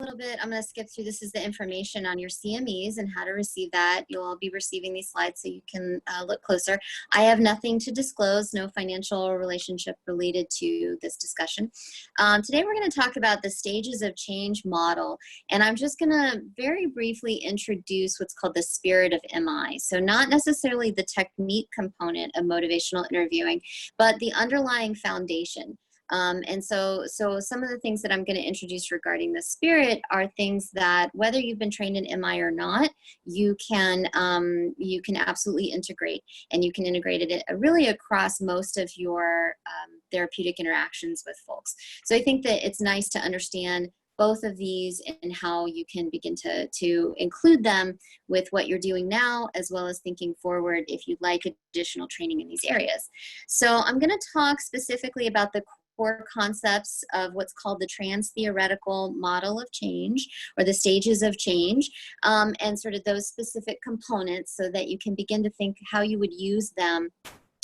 A little bit. I'm going to skip through. This is the information on your CMEs and how to receive that. You'll all be receiving these slides so you can look closer. I have nothing to disclose, no financial relationship related to this discussion. Today we're going to talk about the stages of change model, and I'm just going to very briefly introduce what's called the spirit of MI. So not necessarily the technique component of motivational interviewing, but the underlying foundation. And so some of the things that I'm going to introduce regarding the spirit are things that, whether you've been trained in MI or not, you can absolutely integrate, and you can integrate it really across most of your therapeutic interactions with folks. So I think that it's nice to understand both of these and how you can begin to include them with what you're doing now, as well as thinking forward if you'd like additional training in these areas. So I'm going to talk specifically about the core concepts of what's called the trans-theoretical model of change, or the stages of change, and sort of those specific components so that you can begin to think how you would use them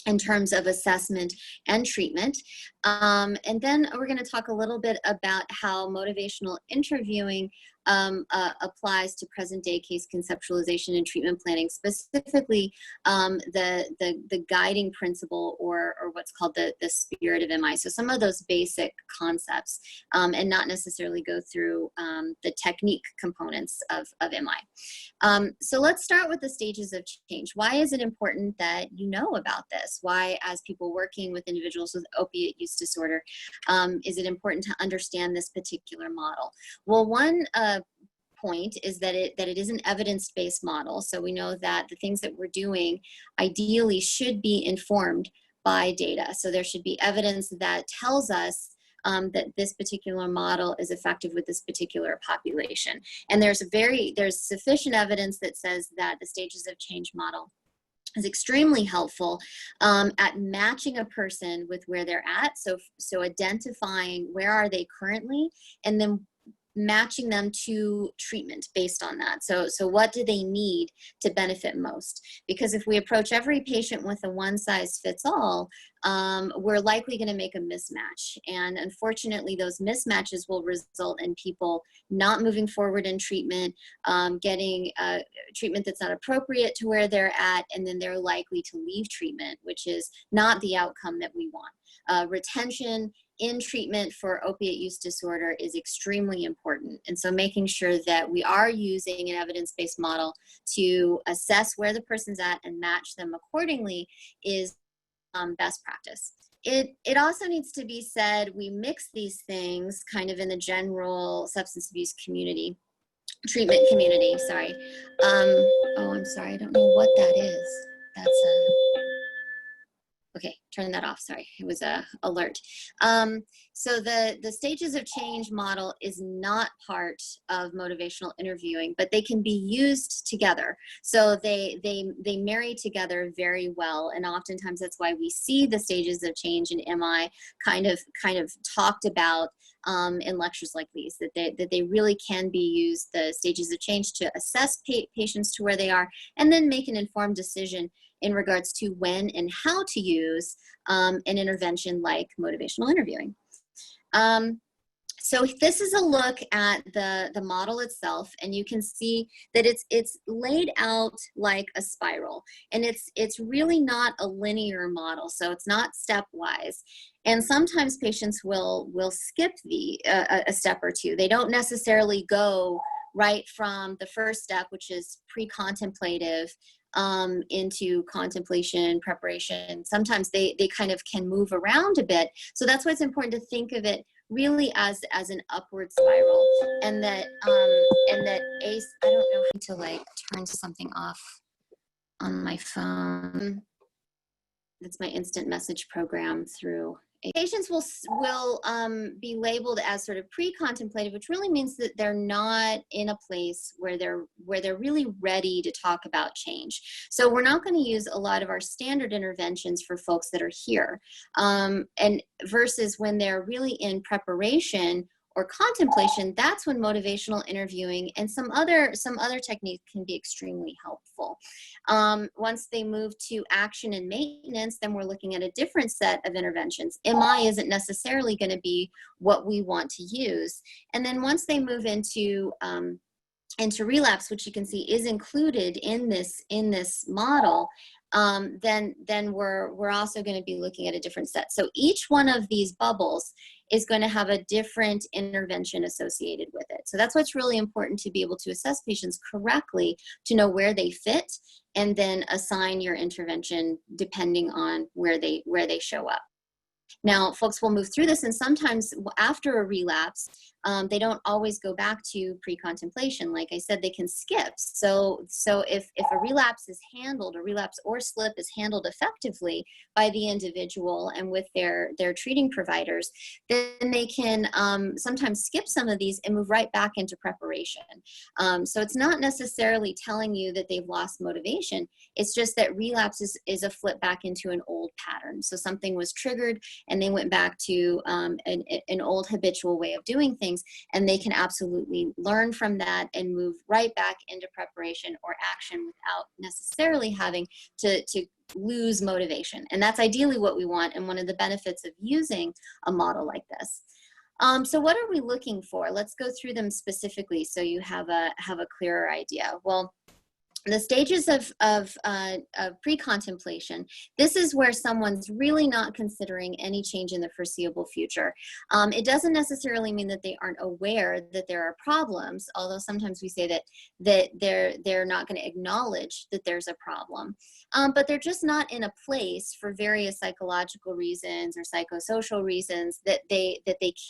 in terms of assessment and treatment. And then we're going to talk a little bit about how motivational interviewing applies to present-day case conceptualization and treatment planning, specifically the guiding principle, or what's called the spirit of MI. So some of those basic concepts, and not necessarily go through the technique components of MI. So let's start with the stages of change. Why is it important that you know about this? Why, as people working with individuals with opiate use disorder, is it important to understand this particular model? Well, one point is that it is an evidence-based model. So we know that the things that we're doing ideally should be informed by data. So there should be evidence that tells us that this particular model is effective with this particular population. And there's sufficient evidence that says that the stages of change model is extremely helpful at matching a person with where they're at. So identifying where are they currently, and then matching them to treatment based on that. So what do they need to benefit most? Because if we approach every patient with a one-size-fits-all, we're likely going to make a mismatch. And unfortunately, those mismatches will result in people not moving forward in treatment, getting treatment that's not appropriate to where they're at, and then they're likely to leave treatment, which is not the outcome that we want. Retention in treatment for opiate use disorder is extremely important. And so making sure that we are using an evidence-based model to assess where the person's at and match them accordingly is best practice. It also needs to be said, we mix these things kind of in the general substance abuse community, treatment community, sorry. Oh, I'm sorry, I don't know what that is. That's okay, turn that off, sorry, it was a alert. So the stages of change model is not part of motivational interviewing, but they can be used together. So they marry together very well, and oftentimes that's why we see the stages of change in MI kind of talked about in lectures like these, that they really can be used, the stages of change, to assess patients to where they are, and then make an informed decision in regards to when and how to use an intervention like motivational interviewing. So this is a look at the model itself, and you can see that it's laid out like a spiral, and it's really not a linear model, so it's not stepwise. And sometimes patients will skip a step or two. They don't necessarily go right from the first step, which is pre-contemplative, into contemplation, preparation. Sometimes they kind of can move around a bit. So that's why it's important to think of it really as an upward spiral, and that ACE, I don't know how to like turn something off on my phone. That's my instant message program through. Patients will be labeled as sort of pre-contemplative, which really means that they're not in a place where they're really ready to talk about change. So we're not going to use a lot of our standard interventions for folks that are here, and versus when they're really in preparation or contemplation, that's when motivational interviewing and some other techniques can be extremely helpful. Once they move to action and maintenance, then we're looking at a different set of interventions. MI isn't necessarily going to be what we want to use. And then once they move into relapse, which you can see is included in this model, then we're also going to be looking at a different set. So each one of these bubbles is going to have a different intervention associated with it. So that's what's really important, to be able to assess patients correctly, to know where they fit, and then assign your intervention depending on where they show up. Now, folks will move through this, and sometimes after a relapse, they don't always go back to pre-contemplation. Like I said, they can skip. So if a relapse is handled, a relapse or slip is handled effectively by the individual and with their treating providers, then they can sometimes skip some of these and move right back into preparation. So it's not necessarily telling you that they've lost motivation. It's just that relapse is a flip back into an old pattern. So something was triggered and they went back to an old habitual way of doing things, and they can absolutely learn from that and move right back into preparation or action without necessarily having to lose motivation. And that's ideally what we want, and one of the benefits of using a model like this. So what are we looking for? Let's go through them specifically so you have a clearer idea. Well, the stages of pre-contemplation, this is where someone's really not considering any change in the foreseeable future. It doesn't necessarily mean that they aren't aware that there are problems, although sometimes we say that they're not going to acknowledge that there's a problem. But they're just not in a place, for various psychological reasons or psychosocial reasons, that they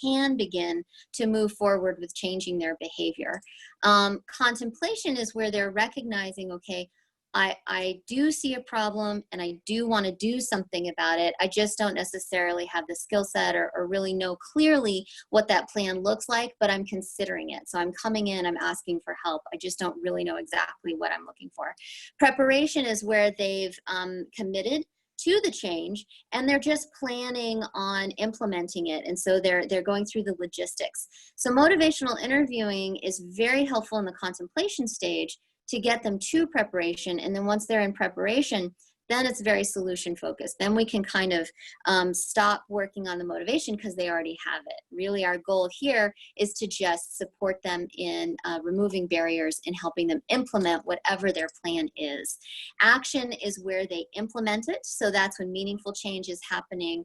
can begin to move forward with changing their behavior. Contemplation is where they're recognizing, okay, I do see a problem and I do want to do something about it. I just don't necessarily have the skill set or really know clearly what that plan looks like, but I'm considering it. So I'm coming in, I'm asking for help. I just don't really know exactly what I'm looking for. Preparation is where they've committed to the change and they're just planning on implementing it, and so they're going through the logistics. So motivational interviewing is very helpful in the contemplation stage to get them to preparation, and then once they're in preparation, then it's very solution focused. Then we can kind of stop working on the motivation because they already have it. Really, our goal here is to just support them in removing barriers and helping them implement whatever their plan is. Action is where they implement it. So that's when meaningful change is happening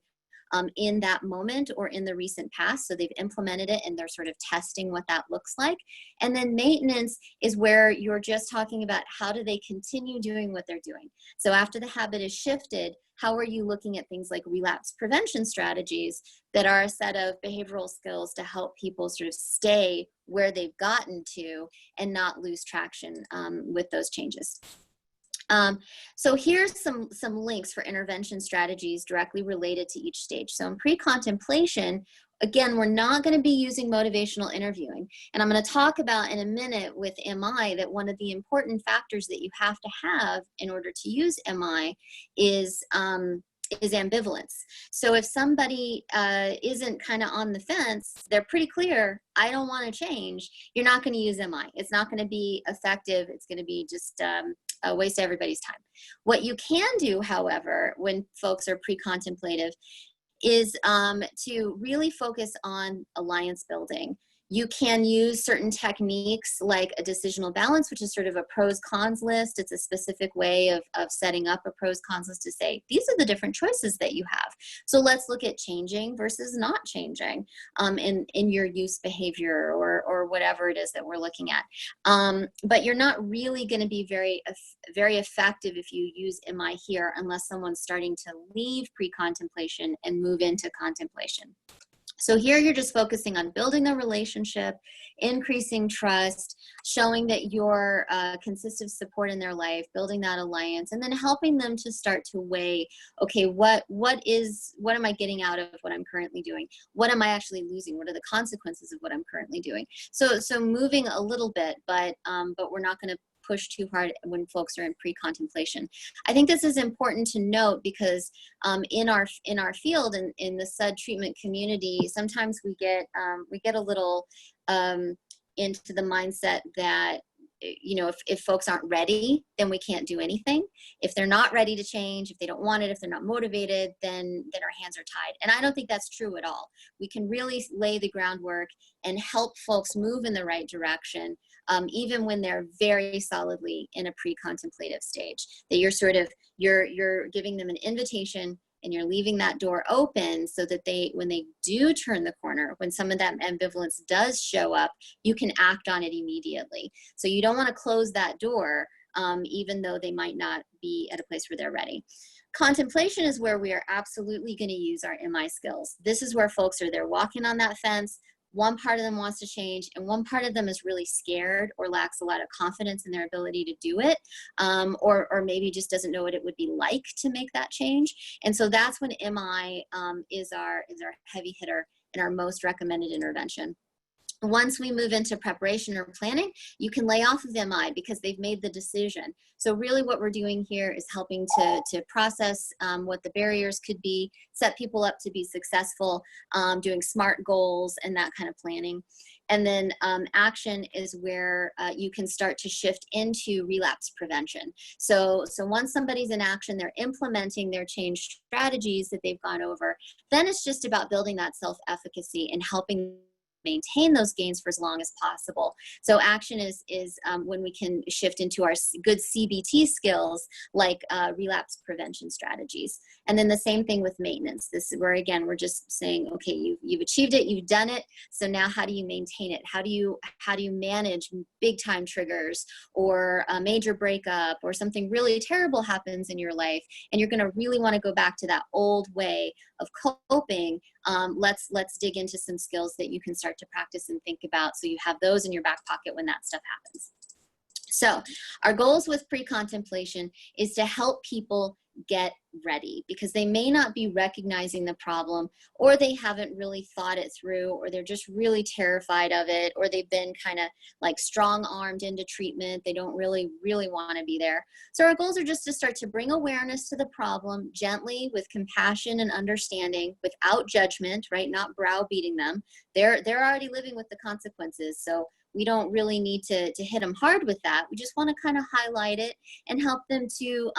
in that moment or in the recent past. So they've implemented it and they're sort of testing what that looks like. And then maintenance is where you're just talking about how do they continue doing what they're doing. So after the habit is shifted, how are you looking at things like relapse prevention strategies that are a set of behavioral skills to help people sort of stay where they've gotten to and not lose traction with those changes. So here's some links for intervention strategies directly related to each stage. So in pre-contemplation, again, we're not going to be using motivational interviewing. And I'm going to talk about in a minute with MI that one of the important factors that you have to have in order to use MI is ambivalence. So if somebody isn't kind of on the fence, they're pretty clear, I don't want to change, you're not going to use MI. It's not going to be effective. It's going to be just a waste of everybody's time. What you can do, however, when folks are pre-contemplative is to really focus on alliance building. You can use certain techniques like a decisional balance, which is sort of a pros cons list. It's a specific way of setting up a pros cons list to say, these are the different choices that you have. So let's look at changing versus not changing in your use behavior or whatever it is that we're looking at. But you're not really going to be very effective if you use MI here unless someone's starting to leave pre-contemplation and move into contemplation. So here you're just focusing on building the relationship, increasing trust, showing that you're consistent support in their life, building that alliance, and then helping them to start to weigh, okay, what am I getting out of what I'm currently doing? What am I actually losing? What are the consequences of what I'm currently doing? So moving a little bit, but we're not going to push too hard when folks are in pre-contemplation. I think this is important to note because in our field and in the SUD treatment community, sometimes we get a little into the mindset that, you know, if folks aren't ready, then we can't do anything. If they're not ready to change, if they don't want it, if they're not motivated, then our hands are tied. And I don't think that's true at all. We can really lay the groundwork and help folks move in the right direction, even when they're very solidly in a pre-contemplative stage. That you're giving them an invitation, and you're leaving that door open so that when they do turn the corner, when some of that ambivalence does show up, you can act on it immediately. So you don't want to close that door, even though they might not be at a place where they're ready. Contemplation is where we are absolutely going to use our MI skills. This is where folks they're walking on that fence. One part of them wants to change, and one part of them is really scared or lacks a lot of confidence in their ability to do it, or maybe just doesn't know what it would be like to make that change. And so that's when MI is our heavy hitter and our most recommended intervention. Once we move into preparation or planning, you can lay off of MI because they've made the decision. So really what we're doing here is helping to process what the barriers could be, set people up to be successful, doing SMART goals and that kind of planning. And then action is where you can start to shift into relapse prevention. So once somebody's in action, they're implementing their change strategies that they've gone over, then it's just about building that self-efficacy and helping maintain those gains for as long as possible. So action is when we can shift into our good CBT skills, like relapse prevention strategies. And then the same thing with maintenance. This is where, again, we're just saying, okay, you've achieved it, you've done it. So now how do you maintain it? How do you manage big time triggers or a major breakup or something really terrible happens in your life, and you're going to really want to go back to that old way of coping? Let's dig into some skills that you can start to practice and think about, so you have those in your back pocket when that stuff happens. So our goals with pre-contemplation is to help people get ready, because they may not be recognizing the problem, or they haven't really thought it through, or they're just really terrified of it, or they've been kind of like strong-armed into treatment. They don't really want to be there. So our goals are just to start to bring awareness to the problem gently, with compassion and understanding, without judgment, right? Not browbeating them. They're already living with the consequences. So we don't really need to hit them hard with that. We just want to kind of highlight it and help them to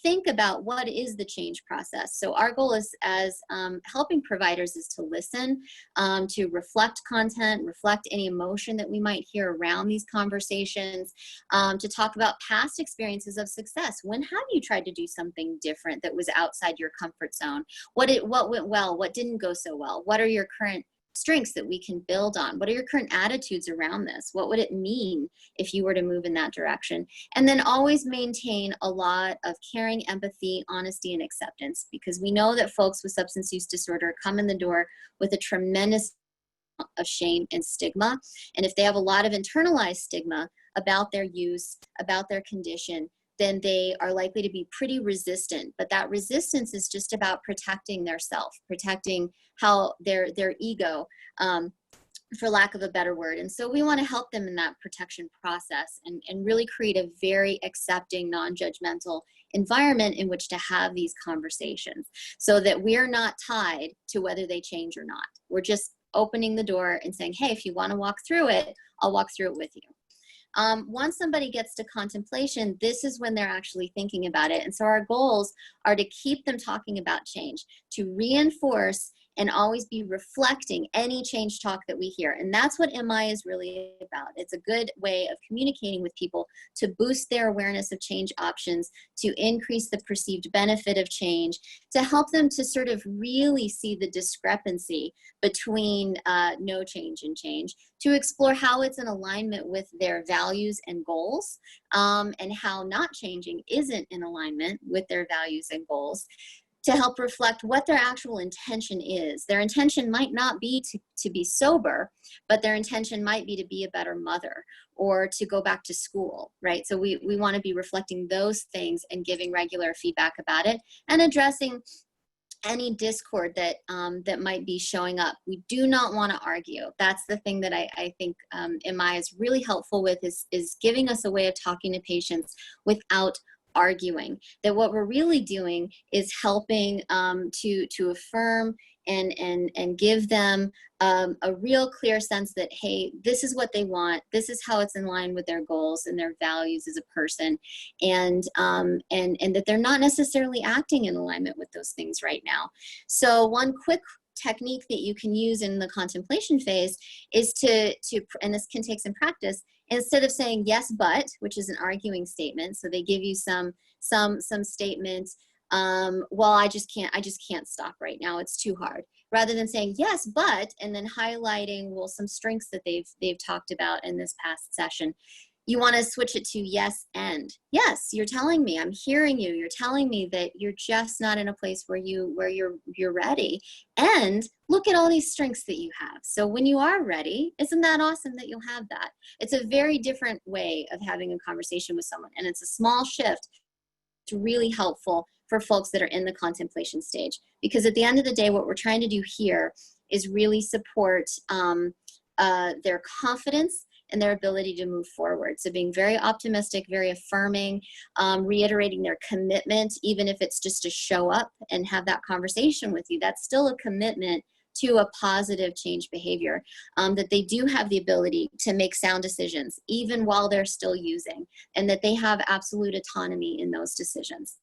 think about what is the change process. So our goal is, as helping providers, is to listen, to reflect content, reflect any emotion that we might hear around these conversations, to talk about past experiences of success. When have you tried to do something different that was outside your comfort zone? What went well? What didn't go so well? What are your current strengths that we can build on? What are your current attitudes around this? What would it mean if you were to move in that direction? And then always maintain a lot of caring, empathy, honesty, and acceptance, because we know that folks with substance use disorder come in the door with a tremendous amount of shame and stigma. And if they have a lot of internalized stigma about their use, about their condition, then they are likely to be pretty resistant. But that resistance is just about protecting their self, protecting how their ego, for lack of a better word. And so we want to help them in that protection process and really create a very accepting, non-judgmental environment in which to have these conversations, so that we're not tied to whether they change or not. We're just opening the door and saying, hey, if you want to walk through it, I'll walk through it with you. Once somebody gets to contemplation, this is when they're actually thinking about it. And so our goals are to keep them talking about change, to reinforce and always be reflecting any change talk that we hear. And that's what MI is really about. It's a good way of communicating with people to boost their awareness of change options, to increase the perceived benefit of change, to help them to sort of really see the discrepancy between no change and change, to explore how it's in alignment with their values and goals, and how not changing isn't in alignment with their values and goals, to help reflect what their actual intention is. Their intention might not be to be sober, but their intention might be to be a better mother or to go back to school, right? So we want to be reflecting those things and giving regular feedback about it, and addressing any discord that that might be showing up. We do not want to argue. That's the thing that I think MI is really helpful with, is giving us a way of talking to patients without arguing. That what we're really doing is helping to affirm and give them a real clear sense that, hey, this is what they want. This is how it's in line with their goals and their values as a person, and that they're not necessarily acting in alignment with those things right now. So one quick technique that you can use in the contemplation phase is to and this can take some practice, instead of saying yes but, which is an arguing statement, so they give you some statements, well, I just can't stop right now, it's too hard, rather than saying yes but and then highlighting, well, some strengths that they've talked about in this past session. You want to switch it to yes and. Yes, you're telling me, I'm hearing you, you're telling me that you're just not in a place where you're ready, and look at all these strengths that you have. So when you are ready, isn't that awesome that you'll have that? It's a very different way of having a conversation with someone, and it's a small shift. It's really helpful for folks that are in the contemplation stage, because at the end of the day, what we're trying to do here is really support their confidence and their ability to move forward. So being very optimistic, very affirming, reiterating their commitment, even if it's just to show up and have that conversation with you, that's still a commitment to a positive change behavior, that they do have the ability to make sound decisions, even while they're still using, and that they have absolute autonomy in those decisions.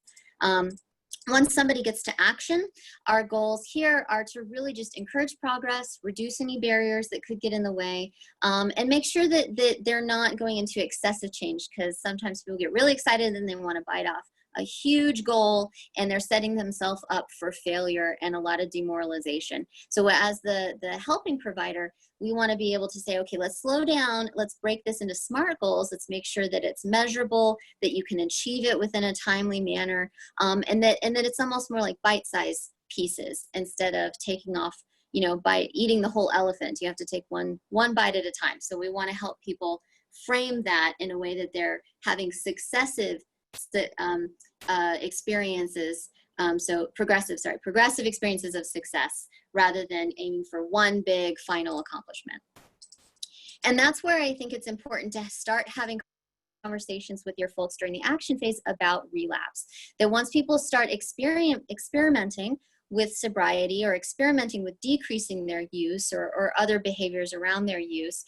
Once somebody gets to action, our goals here are to really just encourage progress, reduce any barriers that could get in the way, and make sure that they're not going into excessive change, because sometimes people get really excited and they want to bite off a huge goal, and they're setting themselves up for failure and a lot of demoralization. So as the helping provider, we want to be able to say, okay, let's slow down, let's break this into SMART goals, let's make sure that it's measurable, that you can achieve it within a timely manner, and that it's almost more like bite-sized pieces, instead of taking off, by eating the whole elephant. You have to take one bite at a time. So we want to help people frame that in a way that they're having successive experiences, so progressive experiences of success, rather than aiming for one big final accomplishment. And that's where I think it's important to start having conversations with your folks during the action phase about relapse. That once people start experimenting with sobriety, or experimenting with decreasing their use, or other behaviors around their use,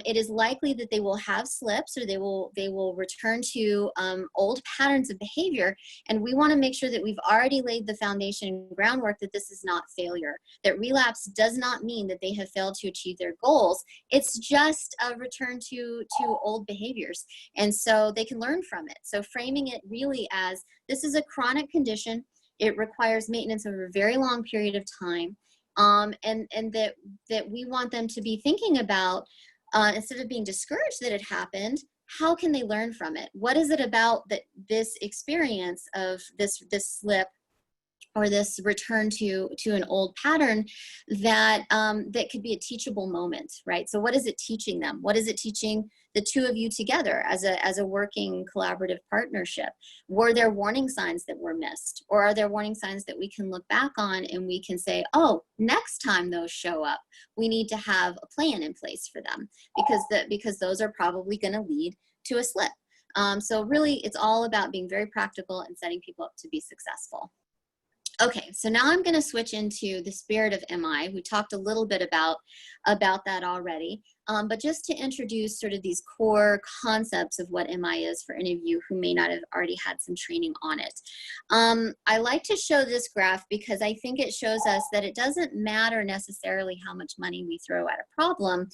it is likely that they will have slips, or they will return to old patterns of behavior. And we want to make sure that we've already laid the foundation and groundwork that this is not failure, that relapse does not mean that they have failed to achieve their goals. It's just a return to old behaviors, and so they can learn from it. So framing it really as, this is a chronic condition, it requires maintenance over a very long period of time, and that we want them to be thinking about, instead of being discouraged that it happened, how can they learn from it? What is it about this experience of this slip, or this return to an old pattern, that that could be a teachable moment, right? So what is it teaching them? What is it teaching the two of you together as a working collaborative partnership? Were there warning signs that were missed? Or are there warning signs that we can look back on and we can say, oh, next time those show up, we need to have a plan in place for them, because those are probably going to lead to a slip. So really, it's all about being very practical and setting people up to be successful. Okay, so now I'm going to switch into the spirit of MI. We talked a little bit about that already, but just to introduce sort of these core concepts of what MI is for any of you who may not have already had some training on it. I like to show this graph because I think it shows us that it doesn't matter necessarily how much money we throw at a problem.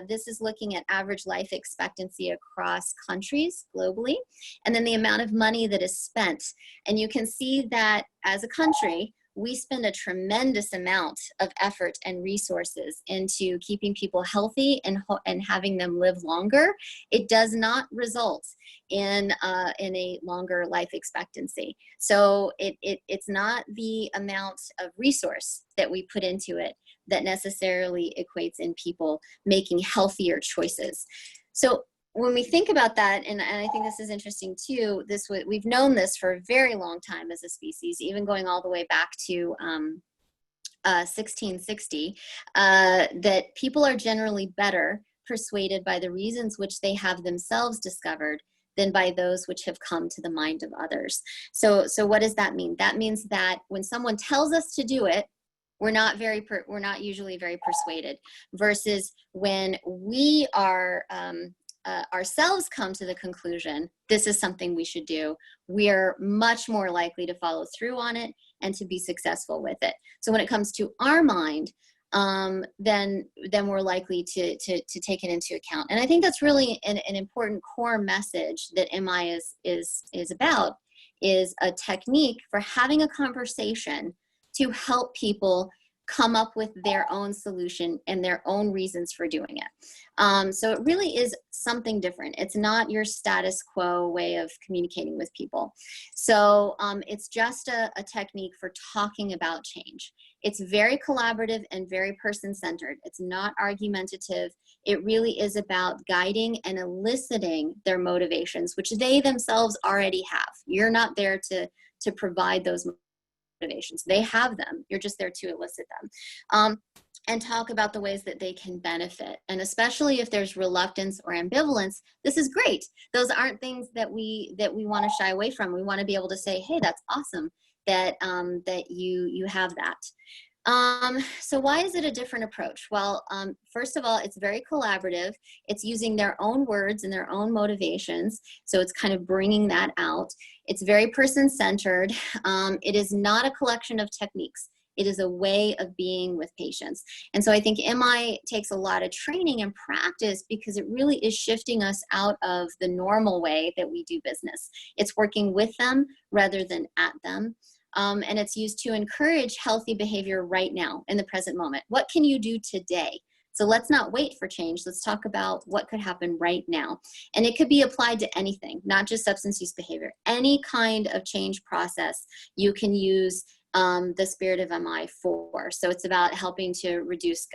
This is looking at average life expectancy across countries globally, and then the amount of money that is spent. And you can see that as a country, we spend a tremendous amount of effort and resources into keeping people healthy and having them live longer. It does not result in a longer life expectancy. So it's not the amount of resource that we put into it that necessarily equates in people making healthier choices. So when we think about that, and I think this is interesting too, we've known this for a very long time as a species, even going all the way back to 1660, that people are generally better persuaded by the reasons which they have themselves discovered than by those which have come to the mind of others. So what does that mean? That means that when someone tells us to do it, we're not usually very persuaded, versus when we are ourselves come to the conclusion this is something we should do, we're much more likely to follow through on it and to be successful with it. So when it comes to our mind, then we're likely to take it into account. And I think that's really an important core message that MI is about, is a technique for having a conversation to help people come up with their own solution and their own reasons for doing it. So it really is something different. It's not your status quo way of communicating with people. So it's just a technique for talking about change. It's very collaborative and very person-centered. It's not argumentative. It really is about guiding and eliciting their motivations, which they themselves already have. You're not there to provide those motivations. They have them. You're just there to elicit them. And talk about the ways that they can benefit. And especially if there's reluctance or ambivalence, this is great. Those aren't things that we want to shy away from. We want to be able to say, hey, that's awesome that you have that. So why is it a different approach? Well, first of all, it's very collaborative. It's using their own words and their own motivations. So it's kind of bringing that out. It's very person-centered. It is not a collection of techniques. It is a way of being with patients. And so I think MI takes a lot of training and practice, because it really is shifting us out of the normal way that we do business. It's working with them rather than at them. And it's used to encourage healthy behavior right now in the present moment. What can you do today? So let's not wait for change. Let's talk about what could happen right now. And it could be applied to anything, not just substance use behavior. Any kind of change process you can use the spirit of MI for. So it's about helping to reduce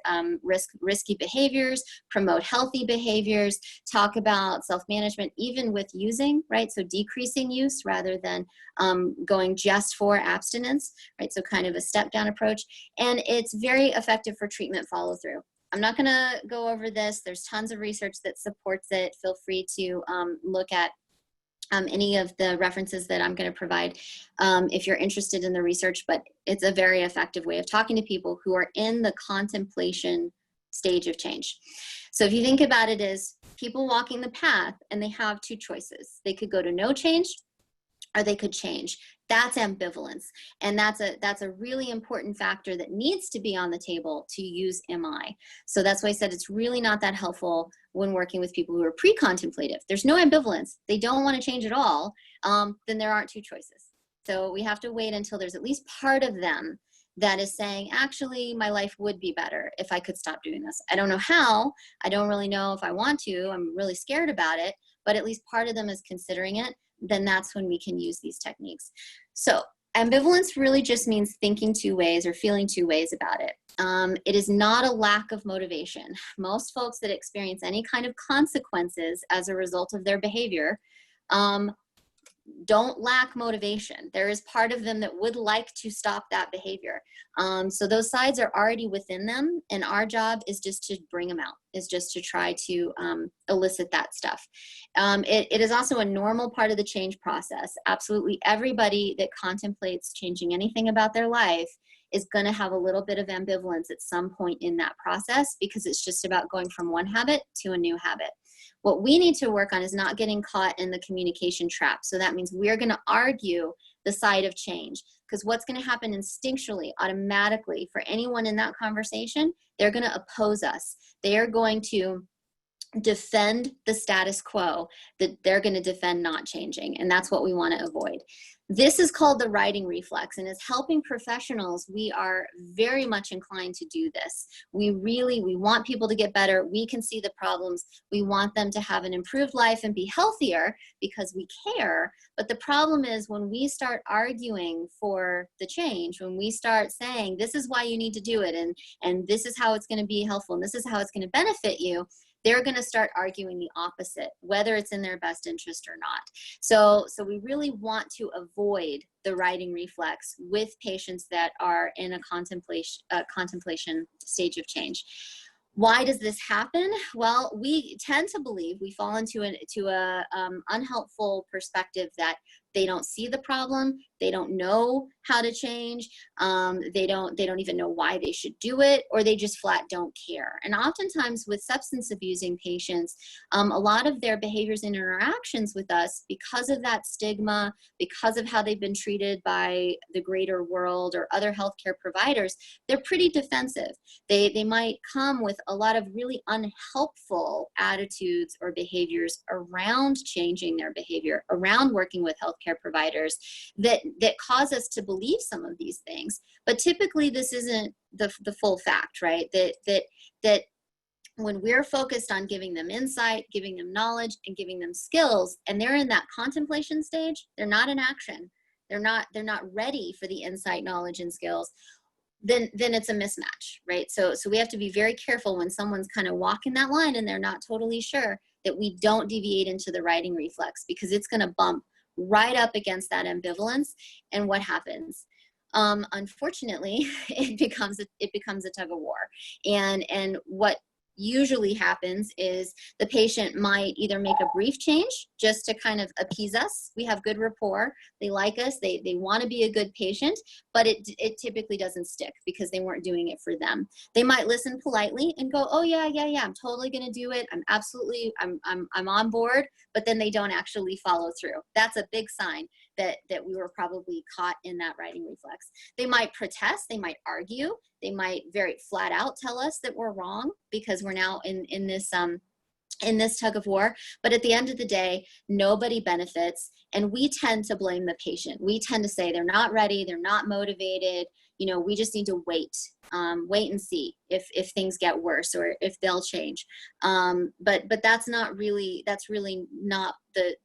risky behaviors, promote healthy behaviors, talk about self-management, even with using, right? So decreasing use rather than going just for abstinence, right? So kind of a step-down approach. And it's very effective for treatment follow-through. I'm not going to go over this. There's tons of research that supports it. Feel free to look at any of the references that I'm going to provide if you're interested in the research, but it's a very effective way of talking to people who are in the contemplation stage of change. So if you think about it as people walking the path and they have two choices. They could go to no change or they could change. That's ambivalence. And that's a really important factor that needs to be on the table to use MI. So that's why I said it's really not that helpful when working with people who are pre-contemplative. There's no ambivalence. They don't want to change at all. Then there aren't two choices. So we have to wait until there's at least part of them that is saying, actually, my life would be better if I could stop doing this. I don't know how. I don't really know if I want to. I'm really scared about it. But at least part of them is considering it. Then that's when we can use these techniques. So ambivalence really just means thinking two ways or feeling two ways about it. It is not a lack of motivation. Most folks that experience any kind of consequences as a result of their behavior don't lack motivation. There is part of them that would like to stop that behavior. So those sides are already within them, and our job is just to bring them out, is just to try to elicit that stuff. It is also a normal part of the change process. Absolutely everybody that contemplates changing anything about their life is going to have a little bit of ambivalence at some point in that process, because it's just about going from one habit to a new habit. What we need to work on is not getting caught in the communication trap. So that means we're going to argue the side of change, because what's going to happen instinctually, automatically, for anyone in that conversation, they're going to oppose us. They are going to defend the status quo, that they're going to defend not changing. And that's what we want to avoid. This is called the writing reflex, and as helping professionals, we are very much inclined to do this. We want people to get better. We can see the problems. We want them to have an improved life and be healthier because we care. But the problem is when we start arguing for the change, when we start saying, this is why you need to do it, and this is how it's going to be helpful, and this is how it's going to benefit you, they're going to start arguing the opposite, whether it's in their best interest or not. So we really want to avoid the righting reflex with patients that are in a contemplation stage of change. Why does this happen? Well, we tend to believe we fall into a unhelpful perspective that they don't see the problem, they don't know how to change, they don't even know why they should do it, or they just flat don't care. And oftentimes with substance abusing patients, a lot of their behaviors and interactions with us, because of that stigma, because of how they've been treated by the greater world or other healthcare providers, they're pretty defensive. They might come with a lot of really unhelpful attitudes or behaviors around changing their behavior, around working with healthcare providers that cause us to believe some of these things. But typically this isn't the full fact, right? That when we're focused on giving them insight, giving them knowledge, and giving them skills, and they're in that contemplation stage, they're not in action. They're not ready for the insight, knowledge, and skills. Then it's a mismatch, right? So we have to be very careful when someone's kind of walking that line and they're not totally sure, that we don't deviate into the righting reflex, because it's going to bump right up against that ambivalence. And what happens? Unfortunately, it becomes a tug of war. And what usually happens is the patient might either make a brief change just to kind of appease us. We have good rapport. They like us. They want to be a good patient, but it typically doesn't stick because they weren't doing it for them. They might listen politely and go, oh yeah, I'm totally going to do it. I'm on board, but then they don't actually follow through. That's a big sign that we were probably caught in that righting reflex. They might protest, they might argue, they might very flat out tell us that we're wrong because we're now in this tug of war. But at the end of the day, nobody benefits, and we tend to blame the patient. We tend to say they're not ready, they're not motivated, we just need to wait and see if things get worse or if they'll change. But that's really not the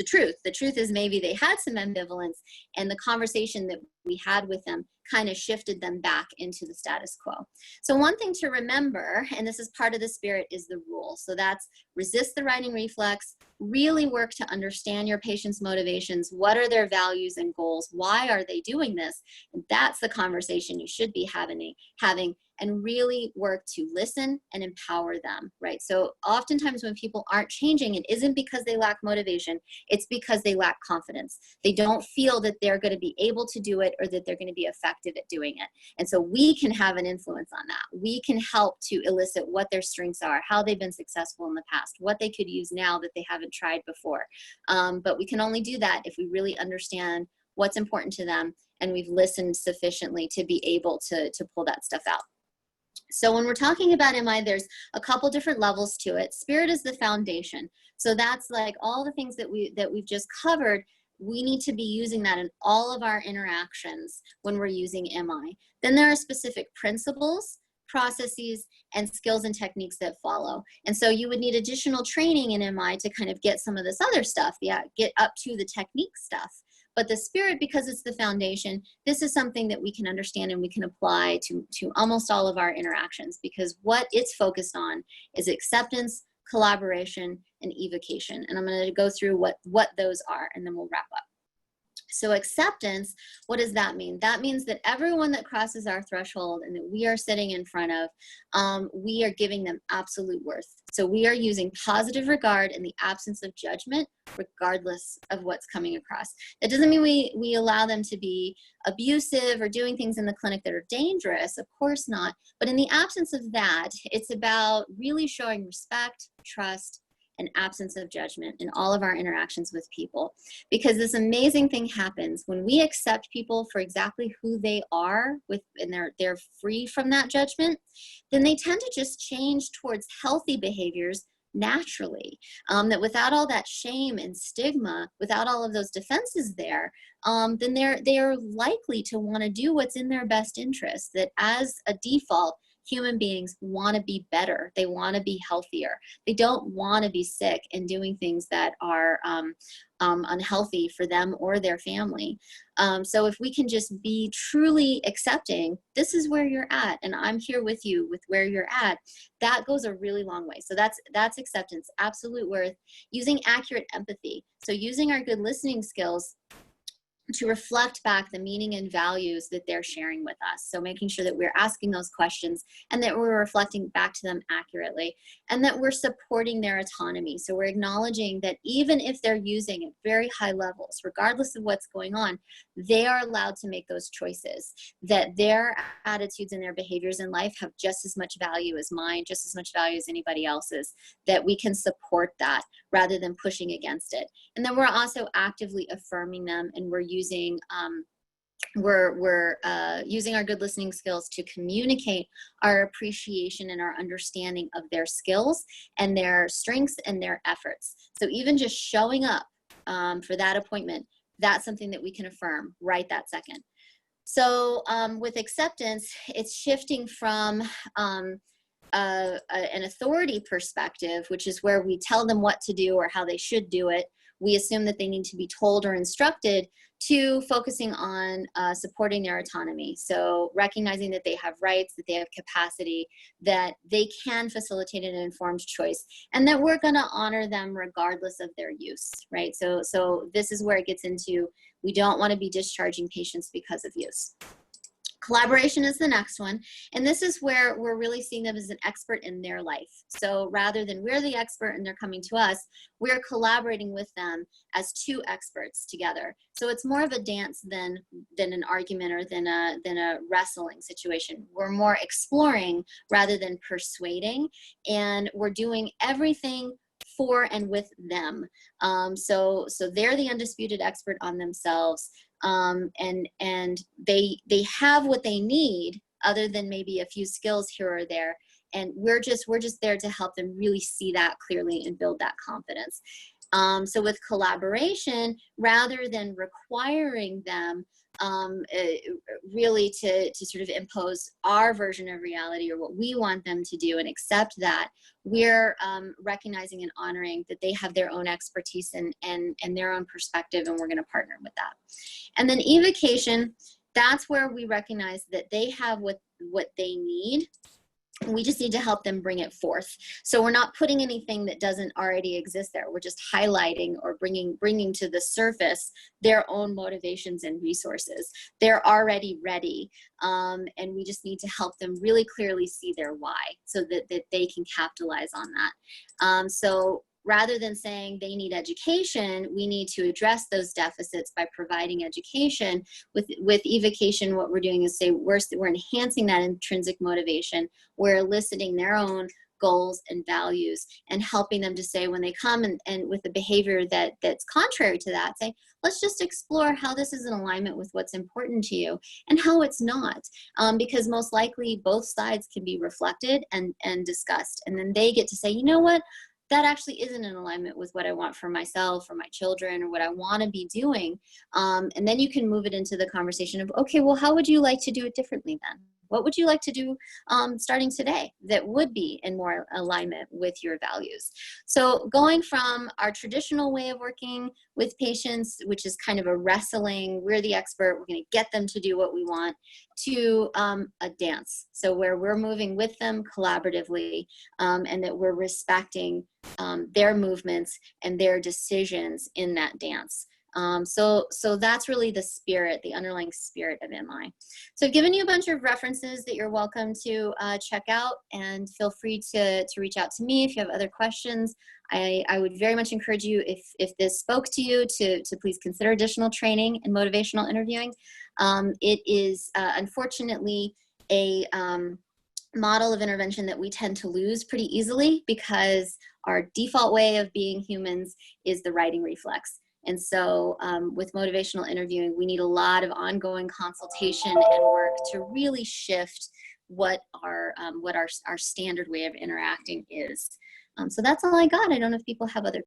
truth. The truth is maybe they had some ambivalence, and the conversation that we had with them kind of shifted them back into the status quo. So one thing to remember, and this is part of the spirit, is the rule. So that's resist the righting reflex, really work to understand your patient's motivations. What are their values and goals? Why are they doing this? And that's the conversation you should be having, and really work to listen and empower them, right? So oftentimes when people aren't changing, it isn't because they lack motivation, it's because they lack confidence. They don't feel that they're going to be able to do it or that they're going to be effective at doing it. And so we can have an influence on that. We can help to elicit what their strengths are, how they've been successful in the past, what they could use now that they haven't tried before. But we can only do that if we really understand what's important to them and we've listened sufficiently to be able to pull that stuff out. So when we're talking about MI, there's a couple different levels to it. Spirit is the foundation. So that's like all the things that we've just covered. We need to be using that in all of our interactions when we're using MI. Then there are specific principles, processes, and skills and techniques that follow. And so you would need additional training in MI to kind of get some of this other stuff, get up to the technique stuff. But the spirit, because it's the foundation, this is something that we can understand and we can apply to almost all of our interactions, because what it's focused on is acceptance, collaboration, and evocation. And I'm going to go through what those are, and then we'll wrap up. So acceptance, what does that mean? That means that everyone that crosses our threshold and that we are sitting in front of, we are giving them absolute worth. So we are using positive regard in the absence of judgment, regardless of what's coming across. That doesn't mean we allow them to be abusive or doing things in the clinic that are dangerous, of course not. But in the absence of that, it's about really showing respect, trust, and absence of judgment in all of our interactions with people. Because this amazing thing happens when we accept people for exactly who they are and they're free from that judgment, then they tend to just change towards healthy behaviors naturally. That without all that shame and stigma, without all of those defenses there, then they are likely to want to do what's in their best interest. That as a default, human beings want to be better. They want to be healthier. They don't want to be sick and doing things that are unhealthy for them or their family. So if we can just be truly accepting, this is where you're at, and I'm here with you with where you're at, that goes a really long way. So that's acceptance, absolute worth. Using accurate empathy. So using our good listening skills to reflect back the meaning and values that they're sharing with us. So making sure that we're asking those questions and that we're reflecting back to them accurately, and that we're supporting their autonomy. So we're acknowledging that even if they're using at very high levels, regardless of what's going on, they are allowed to make those choices, that their attitudes and their behaviors in life have just as much value as mine, just as much value as anybody else's, that we can support that rather than pushing against it. And then we're also actively affirming them, and we're using using our good listening skills to communicate our appreciation and our understanding of their skills and their strengths and their efforts. So even just showing up for that appointment, that's something that we can affirm right that second. So with acceptance, it's shifting from an authority perspective, which is where we tell them what to do or how they should do it. We assume that they need to be told or instructed, to focusing on supporting their autonomy. So recognizing that they have rights, that they have capacity, that they can facilitate an informed choice, and that we're going to honor them regardless of their use, right? So this is where it gets into, we don't want to be discharging patients because of use. Collaboration is the next one, and this is where we're really seeing them as an expert in their life. So rather than we're the expert and they're coming to us, we're collaborating with them as two experts together. So it's more of a dance than an argument or than a wrestling situation. We're more exploring rather than persuading, and we're doing everything for and with them. So they're the undisputed expert on themselves. And they have what they need, other than maybe a few skills here or there, and we're just there to help them really see that clearly and build that confidence. So with collaboration, rather than requiring them really to sort of impose our version of reality or what we want them to do and accept that, we're recognizing and honoring that they have their own expertise and their own perspective, and we're going to partner with that. And then evocation, that's where we recognize that they have what they need. We just need to help them bring it forth. So we're not putting anything that doesn't already exist there. We're just highlighting or bringing to the surface their own motivations and resources. They're already ready, and we just need to help them really clearly see their why, so that they can capitalize on that. So rather than saying they need education, we need to address those deficits by providing education. With evocation, what we're doing is say we're enhancing that intrinsic motivation. We're eliciting their own goals and values and helping them to say, when they come and with a behavior that's contrary to that, say, let's just explore how this is in alignment with what's important to you and how it's not. Because most likely both sides can be reflected and discussed. And then they get to say, you know what? That actually isn't in alignment with what I want for myself or my children or what I want to be doing. And then you can move it into the conversation of, okay, well, how would you like to do it differently then? What would you like to do starting today that would be in more alignment with your values? So going from our traditional way of working with patients, which is kind of a wrestling, we're the expert, we're going to get them to do what we want, to a dance. So where we're moving with them collaboratively, and that we're respecting their movements and their decisions in that dance. So that's really the spirit, the underlying spirit of MI. So I've given you a bunch of references that you're welcome to check out, and feel free to reach out to me if you have other questions. I would very much encourage you, if this spoke to you, to please consider additional training in motivational interviewing. It is unfortunately a model of intervention that we tend to lose pretty easily, because our default way of being humans is the righting reflex. And so with motivational interviewing, we need a lot of ongoing consultation and work to really shift what our standard way of interacting is. So that's all I got. I don't know if people have other